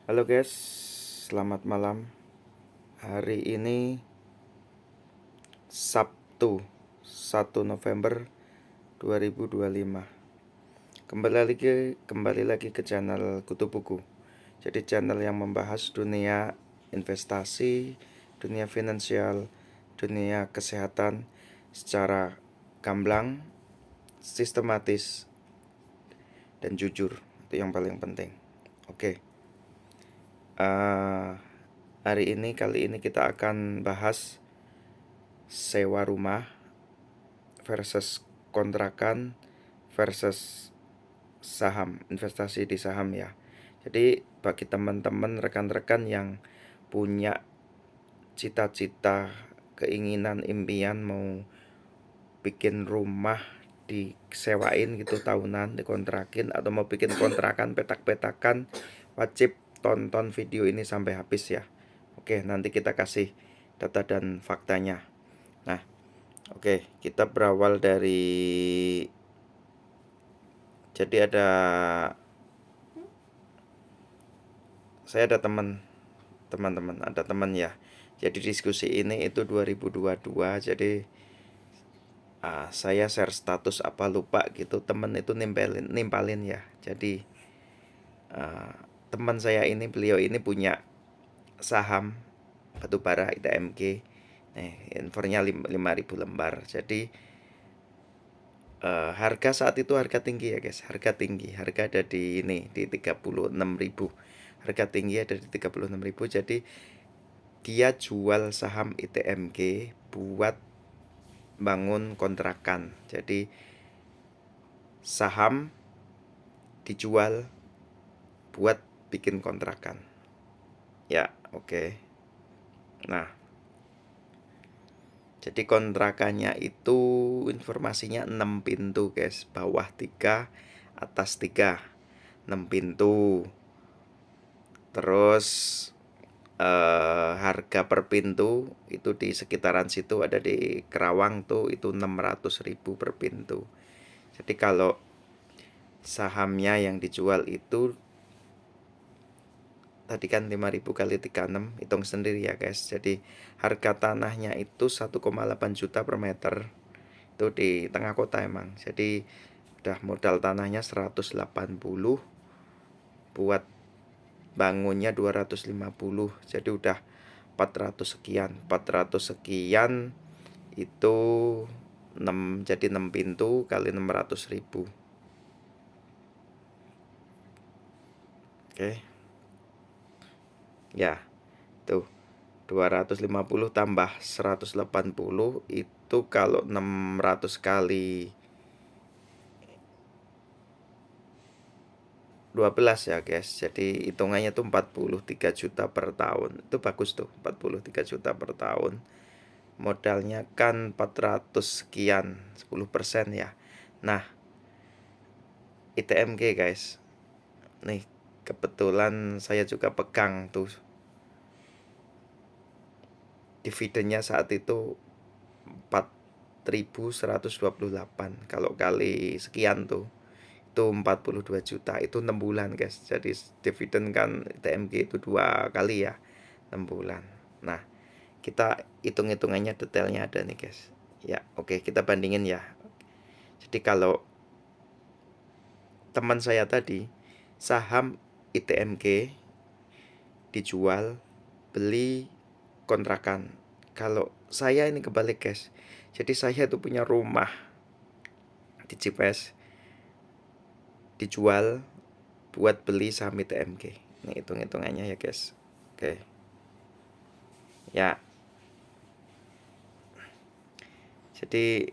Halo guys, selamat malam. Hari ini Sabtu 1 November 2025. Kembali lagi ke channel Kutu Buku. Jadi channel yang membahas dunia investasi, dunia finansial, dunia kesehatan secara gamblang, sistematis, dan jujur. Itu yang paling penting. Oke. Kali ini kita akan bahas sewa rumah versus kontrakan versus saham, investasi di saham ya. Jadi bagi teman-teman rekan-rekan yang punya cita-cita, keinginan, impian mau bikin rumah disewain gitu tahunan, dikontrakin, atau mau bikin kontrakan petak-petakan, wajib tonton video ini sampai habis ya. Oke, nanti kita kasih data dan faktanya. Nah, oke, kita berawal dari, jadi saya ada teman-teman, ada teman ya. Jadi diskusi ini itu 2022. Jadi saya share status apa lupa gitu, temen itu nimpalin ya. Jadi teman saya ini, beliau ini punya saham batubara ITMG. Infonya 5.000 lembar. Jadi harga saat itu harga tinggi ya guys, harga ada di 36.000. Harga tinggi ada di 36.000. Jadi dia jual saham ITMG buat bangun kontrakan. Jadi saham dijual buat bikin kontrakan. Ya, oke. Nah, jadi kontrakannya itu informasinya 6 pintu guys, bawah 3, atas 3. 6 pintu. Terus harga per pintu itu di sekitaran situ, ada di Kerawang tuh, itu 600.000 per pintu. Jadi kalau sahamnya yang dijual itu tadi kan 5.000 kali 36, hitung sendiri ya guys. Jadi harga tanahnya itu 1,8 juta per meter. Itu di tengah kota emang. Jadi udah modal tanahnya 180, buat bangunnya 250. Jadi udah 400 sekian. 400 sekian itu 6 pintu kali 600.000. Oke. Ya, tuh 250 tambah 180 itu kalau 600 kali 12 ya guys. Jadi hitungannya tuh 43 juta per tahun. Itu bagus tuh, 43 juta per tahun. Modalnya kan 400 sekian, 10% ya. Nah, ITMG guys. Nih, kebetulan saya juga pegang tuh. Dividennya saat itu 4.128. Kalau kali sekian tuh, itu 42 juta. Itu 6 bulan guys. Jadi dividen kan ITMG itu 2 kali ya, 6 bulan. Nah, kita hitung-hitungannya detailnya ada nih guys. Ya, oke, kita bandingin ya. Jadi kalau teman saya tadi, saham ITMG dijual, beli kontrakan. Kalau saya ini kebalik guys. Jadi saya tuh punya rumah di Cipes, dijual buat beli saham ITMG. Ini hitung-hitungannya ya guys. Oke. Ya. Jadi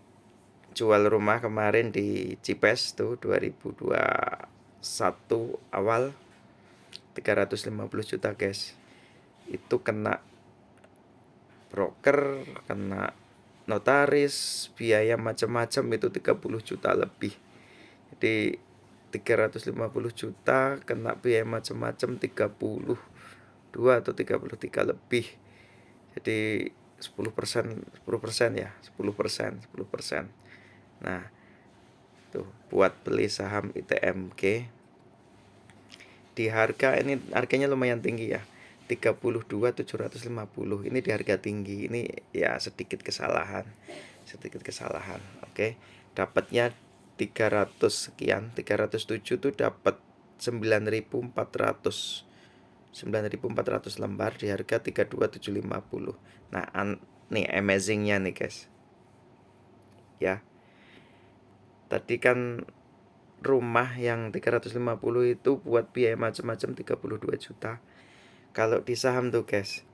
jual rumah kemarin di Cipes tuh 2021 awal 350 juta guys. Itu kena broker, kena notaris, biaya macam-macam, itu 30 juta lebih. Jadi 350 juta kena biaya macam-macam 32 atau 33 lebih. Jadi 10% ya, 10%. Nah, tuh buat beli saham ITMG di harga ini harganya lumayan tinggi ya, 32.750. Ini di harga tinggi. Ini ya sedikit kesalahan. Oke. Dapatnya 300 sekian, 307 tuh dapat 9.400 lembar di harga 32.750. Nah, nih amazingnya nih guys. Ya. Tadi kan rumah yang 350 itu buat biaya macam-macam 32 juta. Kalau di saham tuh guys,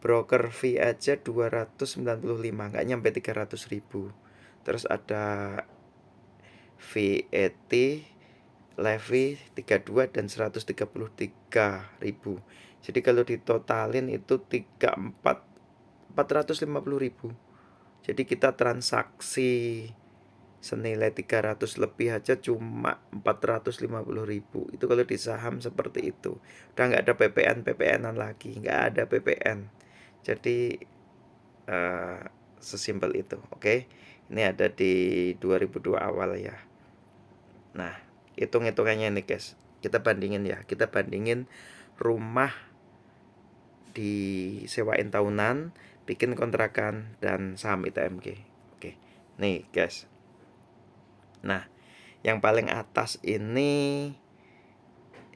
broker fee aja 295, nggak nyampe 300.000. Terus ada VAT, levy 32 dan 133.000. Jadi kalau ditotalin itu 450.000. Jadi kita transaksi senilai 300 lebih aja cuma 450.000. Itu kalau di saham seperti itu. Udah nggak ada PPN-PPN-an lagi, nggak ada PPN. Jadi sesimpel itu. Oke. Ini ada di 2002 awal ya. Nah, hitung-hitungannya nih guys. Kita bandingin rumah disewain tahunan, bikin kontrakan, dan saham ITMG. Oke. Nih guys. Nah, yang paling atas ini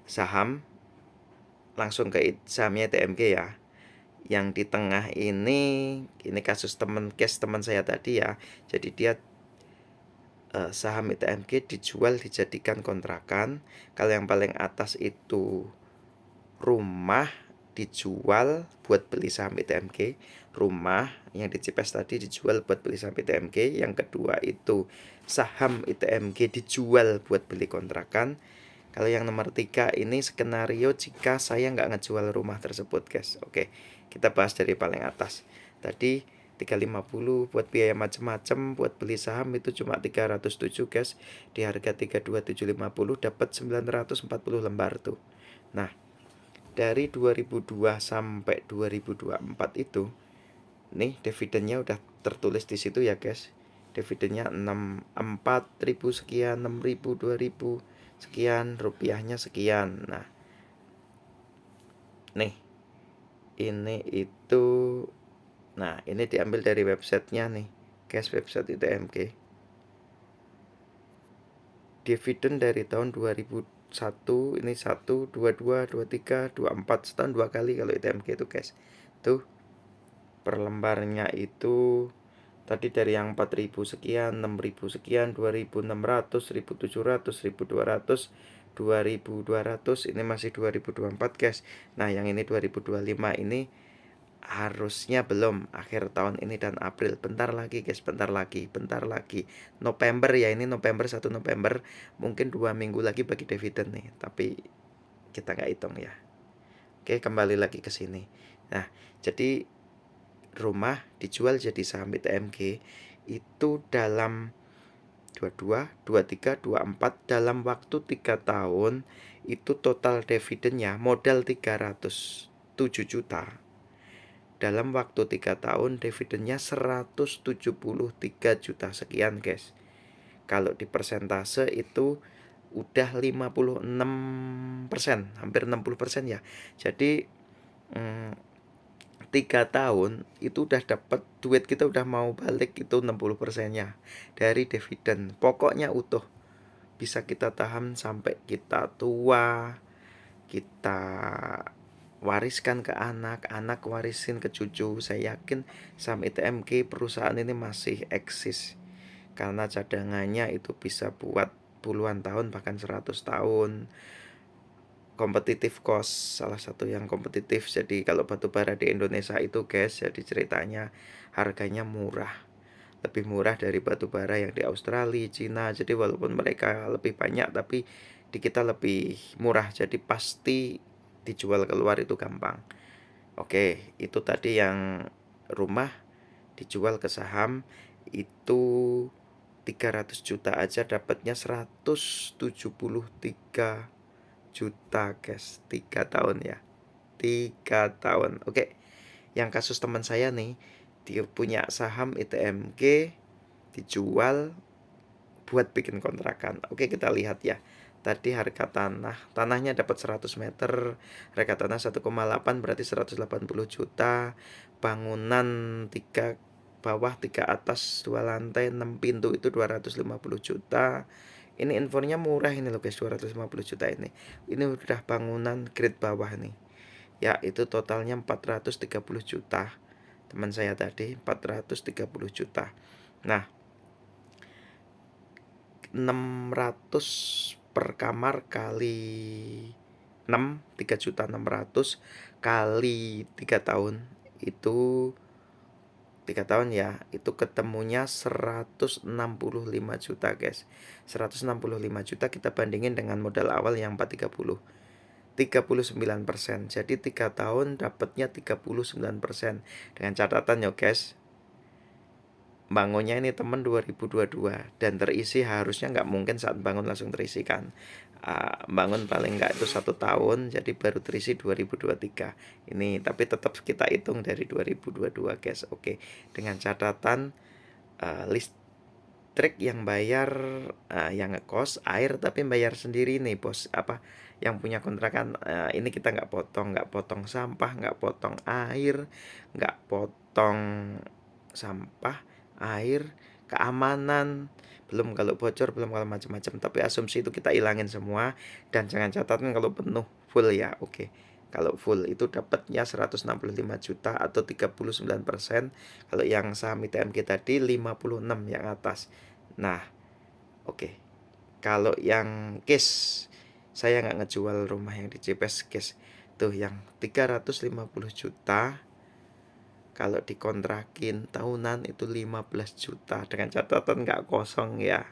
saham, langsung ke sahamnya ITMG ya. Yang di tengah ini kasus case teman saya tadi ya. Jadi dia saham ITMG dijual dijadikan kontrakan. Kalau yang paling atas itu rumah dijual buat beli saham ITMG. Rumah yang di Cipes tadi dijual buat beli saham ITMG. Yang kedua itu saham ITMG dijual buat beli kontrakan. Kalau yang nomor 3 ini skenario jika saya nggak ngejual rumah tersebut guys. Oke, kita bahas dari paling atas. Tadi 350 buat biaya macam-macam, buat beli saham itu cuma 307 guys. Di harga 32.750 dapat 940 lembar tuh. Nah, dari 2002 sampai 2024 itu nih dividennya udah tertulis di situ ya guys. Dividennya 4.000 sekian, 6.000, 2.000 sekian, rupiahnya sekian. Nah, nih ini itu, nah ini diambil dari websitenya nih guys, website ITMG. Dividen dari tahun 2001 ini 1, 22, 23, 24, setahun 2 kali kalau ITMG itu guys. Tuh per lembarnya itu tadi dari yang 4.000 sekian, 6.000 sekian, 2.600, 1.700, 1.200, 2.200, ini masih 2024 guys. Nah yang ini 2025 ini harusnya belum, akhir tahun ini dan April. Bentar lagi guys, bentar lagi. November ya, ini November, 1 November. Mungkin 2 minggu lagi bagi dividen nih, tapi kita nggak hitung ya. Oke, kembali lagi ke sini. Nah, jadi rumah dijual jadi saham ITMG itu dalam 22, 23, 24 dalam waktu 3 tahun itu total dividennya modal 307 juta. Dalam waktu 3 tahun dividennya 173 juta sekian guys. Kalau di persentase itu udah 56%, hampir 60% ya. Jadi 3 tahun itu udah dapat duit, kita udah mau balik itu 60%-nya dari dividen. Pokoknya utuh. Bisa kita tahan sampai kita tua, kita wariskan ke anak, anak warisin ke cucu. Saya yakin saham ITMG perusahaan ini masih eksis karena cadangannya itu bisa buat puluhan tahun bahkan 100 tahun. Kompetitif cost, salah satu yang kompetitif. Jadi kalau batu bara di Indonesia itu guys, jadi ceritanya harganya murah, lebih murah dari batu bara yang di Australia, Cina. Jadi walaupun mereka lebih banyak tapi di kita lebih murah, jadi pasti dijual keluar itu gampang. Oke, itu tadi yang rumah dijual ke saham itu 300 juta aja dapatnya 173 juta guys, 3 tahun ya, 3 tahun. Oke, yang kasus teman saya nih, dia punya saham ITMG dijual buat bikin kontrakan. Oke, kita lihat ya tadi harga tanahnya dapat 100 meter, harga tanah 1,8 berarti 180 juta, bangunan 3 bawah 3 atas 2 lantai 6 pintu itu 250 juta. Ini infonya murah ini loh guys, 250 juta ini udah bangunan grade bawah nih ya, itu totalnya 430 juta. Teman saya tadi 430 juta. Nah, 600 per kamar kali 6, 3.600.000 kali 3 tahun itu 3 tahun ya, itu ketemunya 165 juta guys. 165 juta kita bandingin dengan modal awal yang 430. 39%. Jadi 3 tahun dapatnya 39%. Dengan catatan ya guys, bangunnya ini temen 2022 dan terisi harusnya nggak mungkin saat bangun langsung terisi kan. Bangun paling nggak itu 1 tahun, jadi baru terisi 2023 ini, tapi tetap kita hitung dari 2022 guys. Oke, dengan catatan listrik yang bayar yang ngekos, air tapi bayar sendiri nih bos, yang punya kontrakan. Ini kita nggak potong sampah, nggak potong air, nggak potong sampah, air, keamanan, belum kalau bocor, belum kalau macam-macam, tapi asumsi itu kita ilangin semua. Dan jangan catatan kalau penuh full ya. Oke, kalau full itu dapatnya 165 juta atau 39%. Kalau yang saham ITMG tadi 56 yang atas. Nah, oke, kalau yang case, saya nggak ngejual rumah yang di CPS case tuh yang 350 juta. Kalau dikontrakin tahunan itu 15 juta dengan catatan nggak kosong ya.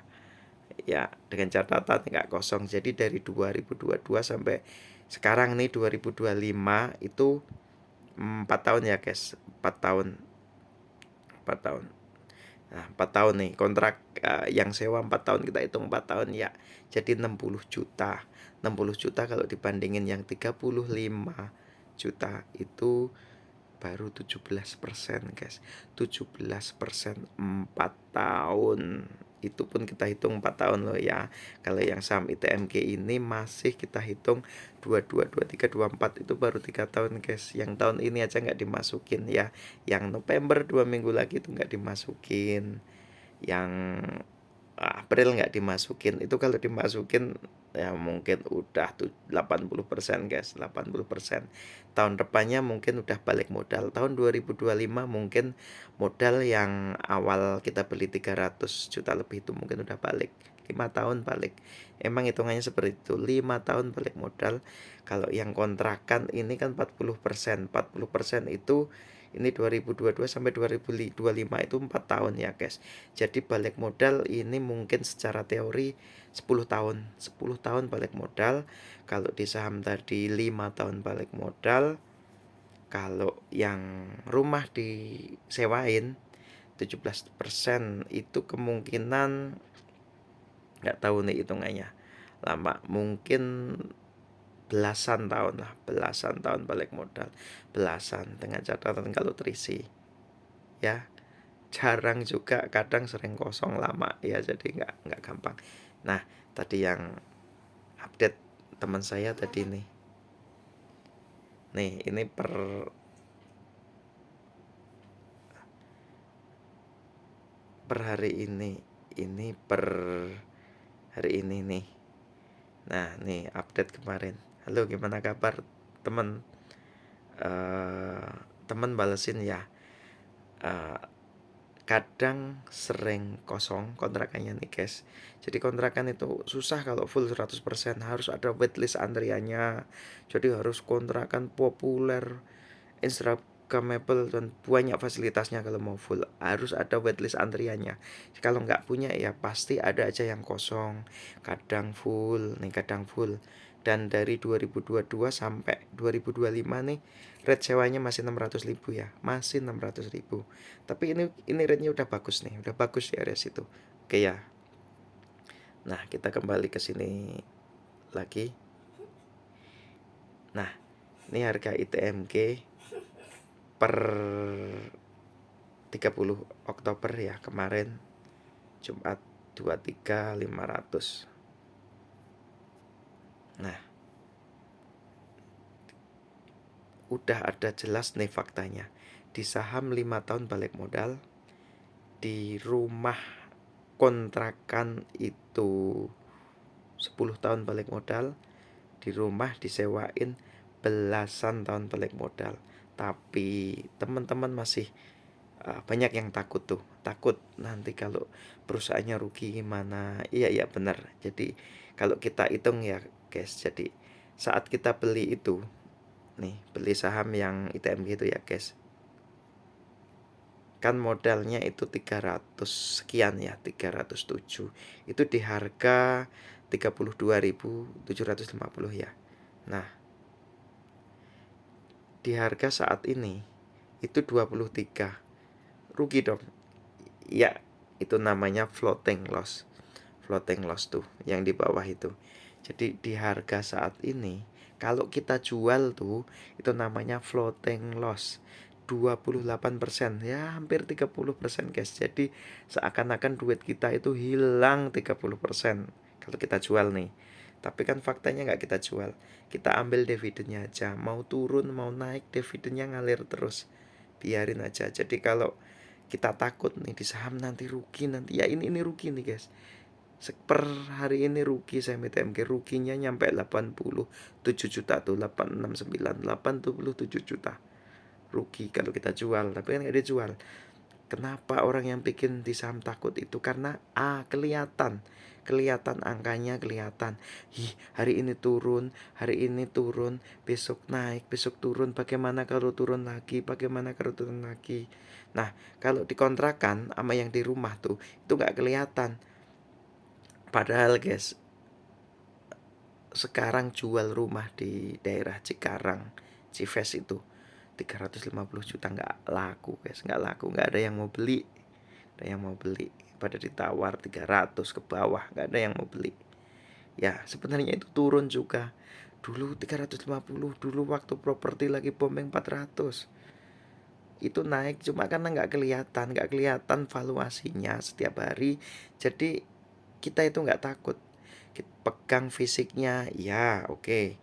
Ya, dengan catatan nggak kosong. Jadi dari 2022 sampai sekarang nih 2025 itu 4 tahun ya guys. 4 tahun. 4 tahun. Nah, 4 tahun nih kontrak yang sewa 4 tahun, kita hitung 4 tahun ya. Jadi 60 juta. 60 juta kalau dibandingin yang 35 juta itu baru 17% guys. 17% 4 tahun. Itu pun kita hitung 4 tahun loh ya. Kalau yang saham ITMG ini masih kita hitung 22, 23, 24 itu baru 3 tahun guys. Yang tahun ini aja nggak dimasukin ya. Yang November 2 minggu lagi itu nggak dimasukin. Yang April nggak dimasukin. Itu kalau dimasukin ya mungkin udah 80% guys, 80%. Tahun depannya mungkin udah balik modal. Tahun 2025 mungkin modal yang awal kita beli 300 juta lebih itu mungkin udah balik. 5 tahun balik. Emang hitungannya seperti itu, 5 tahun balik modal. Kalau yang kontrakan ini kan 40%. 40% itu ini 2022 sampai 2025 itu 4 tahun ya guys. Jadi balik modal ini mungkin secara teori 10 tahun. 10 tahun balik modal. Kalau di saham tadi 5 tahun balik modal. Kalau yang rumah disewain 17% itu kemungkinan nggak tahu nih hitungannya. Lama, mungkin belasan tahun lah, belasan tahun balik modal, belasan, dengan catatan kalau terisi ya. Jarang juga, kadang sering kosong lama ya, jadi nggak gampang. Nah, tadi yang update teman saya tadi nih ini per hari ini per hari ini nih. Nah, nih update kemarin. Halo, gimana kabar teman? Teman balesin ya. Kadang sering kosong kontrakannya nih guys. Jadi kontrakan itu susah kalau full 100%, harus ada waitlist antriannya. Jadi harus kontrakan populer, instagramable dan banyak fasilitasnya. Kalau mau full harus ada waitlist antriannya. Kalau nggak punya ya pasti ada aja yang kosong. Kadang full nih, kadang full. Dan dari 2022 sampai 2025 nih rate sewanya masih 600.000 ya, masih 600.000. Tapi ini rate-nya udah bagus nih, udah bagus di area situ. Oke ya. Nah, kita kembali ke sini lagi. Nah, ini harga ITMG per 30 Oktober ya, kemarin Jumat 23.500. Nah, udah ada jelas nih faktanya. Di saham 5 tahun balik modal, di rumah kontrakan itu 10 tahun balik modal, di rumah disewain belasan tahun balik modal. Tapi teman-teman masih banyak yang takut tuh, takut nanti kalau perusahaannya rugi gimana. Iya benar. Jadi kalau kita hitung ya guys, jadi saat kita beli itu nih, beli saham yang ITMG itu ya guys, kan modalnya itu 300 sekian ya, 307. Itu di harga 32.750 ya. Nah, di harga saat ini itu 23. Rugi dong. Ya, itu namanya floating loss. Floating loss tuh yang di bawah itu. Jadi di harga saat ini kalau kita jual tuh itu namanya floating loss 28%, ya hampir 30% guys. Jadi seakan-akan duit kita itu hilang 30% kalau kita jual nih. Tapi kan faktanya nggak kita jual, kita ambil dividennya aja. Mau turun mau naik dividennya ngalir terus, biarin aja. Jadi kalau kita takut nih di saham nanti rugi, nanti ya ini rugi nih guys. Per hari ini rugi saya TMG, ruginya nyampe 87 juta tuh, 869, 87 juta rugi kalau kita jual. Tapi kan nggak dijual. Kenapa orang yang bikin di saham takut itu? Karena kelihatan angkanya, kelihatan. Hari ini turun, besok naik, besok turun. Bagaimana kalau turun lagi? Nah, kalau dikontrakan sama yang di rumah tuh itu nggak kelihatan. Padahal guys, sekarang jual rumah di daerah Cikarang, Cives itu 350 juta nggak laku guys, nggak ada yang mau beli. Pada ditawar 300 ke bawah, nggak ada yang mau beli. Ya sebenarnya itu turun juga. Dulu 350, dulu waktu properti lagi booming 400. Itu naik cuma karena nggak kelihatan valuasinya setiap hari. Jadi kita itu nggak takut. Pegang fisiknya ya oke.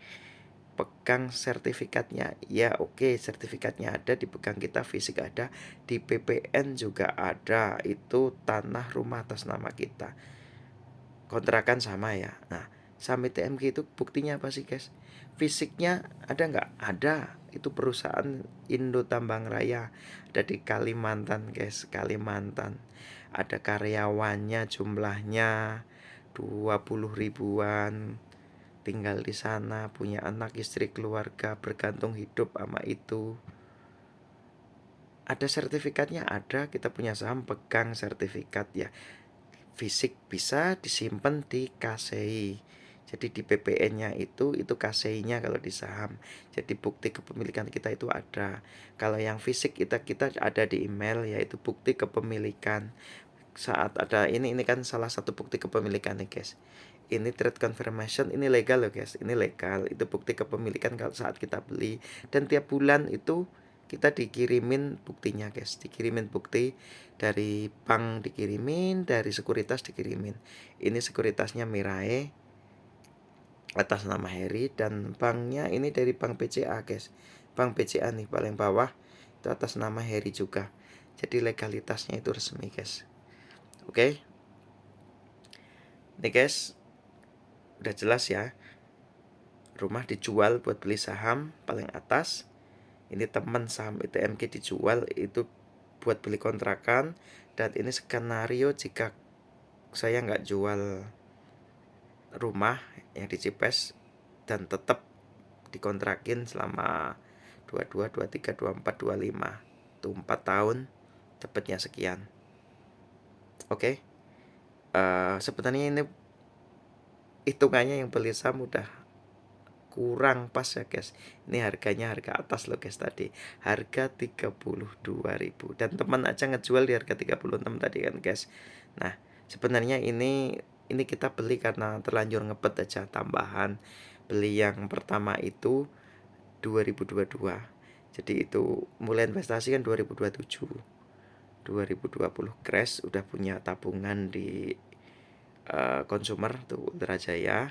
Pegang sertifikatnya ya oke. Sertifikatnya ada, dipegang kita, fisik ada, di PPN juga ada. Itu tanah rumah atas nama kita, kontrakan sama ya. Nah, Summit TMG itu buktinya apa sih guys? Fisiknya ada nggak? Ada. Itu perusahaan Indo Tambang Raya, ada di Kalimantan guys, Kalimantan. Ada karyawannya jumlahnya 20 ribuan, tinggal di sana, punya anak, istri, keluarga, bergantung hidup sama itu. Ada sertifikatnya, ada. Kita punya saham, pegang sertifikat ya. Fisik bisa disimpan di KCI. Jadi di PPN-nya itu KCI-nya kalau di saham. Jadi bukti kepemilikan kita itu ada. Kalau yang fisik kita ada di email, yaitu bukti kepemilikan. Saat ada ini kan salah satu bukti kepemilikan nih guys. Ini trade confirmation, ini legal loh guys. Ini legal, itu bukti kepemilikan kalau saat kita beli. Dan tiap bulan itu kita dikirimin buktinya guys, dikirimin bukti dari bank, dikirimin dari sekuritas, dikirimin. Ini sekuritasnya Mirae atas nama Heri, dan banknya ini dari bank BCA guys. Bank BCA nih paling bawah itu atas nama Heri juga. Jadi legalitasnya itu resmi guys. Oke. Nih guys, udah jelas ya. Rumah dijual buat beli saham paling atas. Ini teman saham ITMG dijual itu buat beli kontrakan. Dan ini skenario jika saya nggak jual rumah yang di Cipes dan tetap dikontrakin selama 22, 23, 24, 25 tuh 4 tahun, dapatnya sekian. Oke. Sebenarnya ini hitungannya yang beli saham udah kurang pas ya guys. Ini harganya harga atas loh guys tadi. Harga 32.000 dan teman aja ngejual di harga 36 tadi kan guys. Nah, sebenarnya ini kita beli karena terlanjur ngebet aja, tambahan. Beli yang pertama itu 2022. Jadi itu mulai investasi kan 2027. 2020 crash, udah punya tabungan di consumer tuh Ultra Jaya.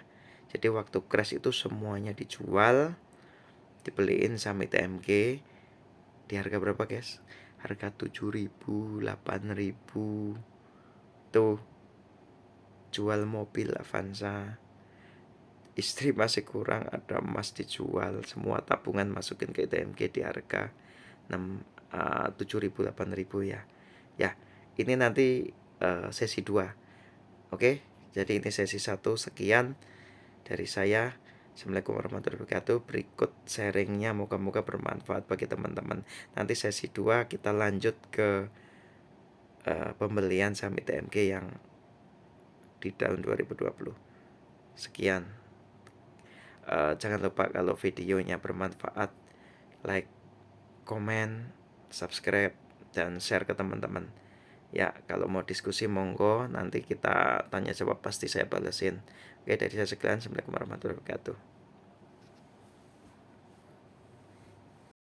Jadi waktu crash itu semuanya dijual, dibeliin saham ITMG di harga berapa guys? Harga 7.000, 8.000. Tuh, jual mobil Avanza, istri masih kurang, ada emas dijual, semua tabungan masukin ke ITMG di harga 7.000, 8.000 ya. Ya, ini nanti sesi 2. Oke, jadi ini sesi 1. Sekian dari saya. Assalamualaikum warahmatullahi wabarakatuh. Berikut sharingnya moga-moga bermanfaat bagi teman-teman. Nanti sesi 2 kita lanjut ke pembelian saham ITMG yang di tahun 2020. Sekian. Jangan lupa kalau videonya bermanfaat, like, komen, subscribe, dan share ke teman-teman. Ya, kalau mau diskusi monggo, nanti kita tanya jawab pasti saya balesin. Oke, dari saya sekian. Assalamualaikum warahmatullahi wabarakatuh.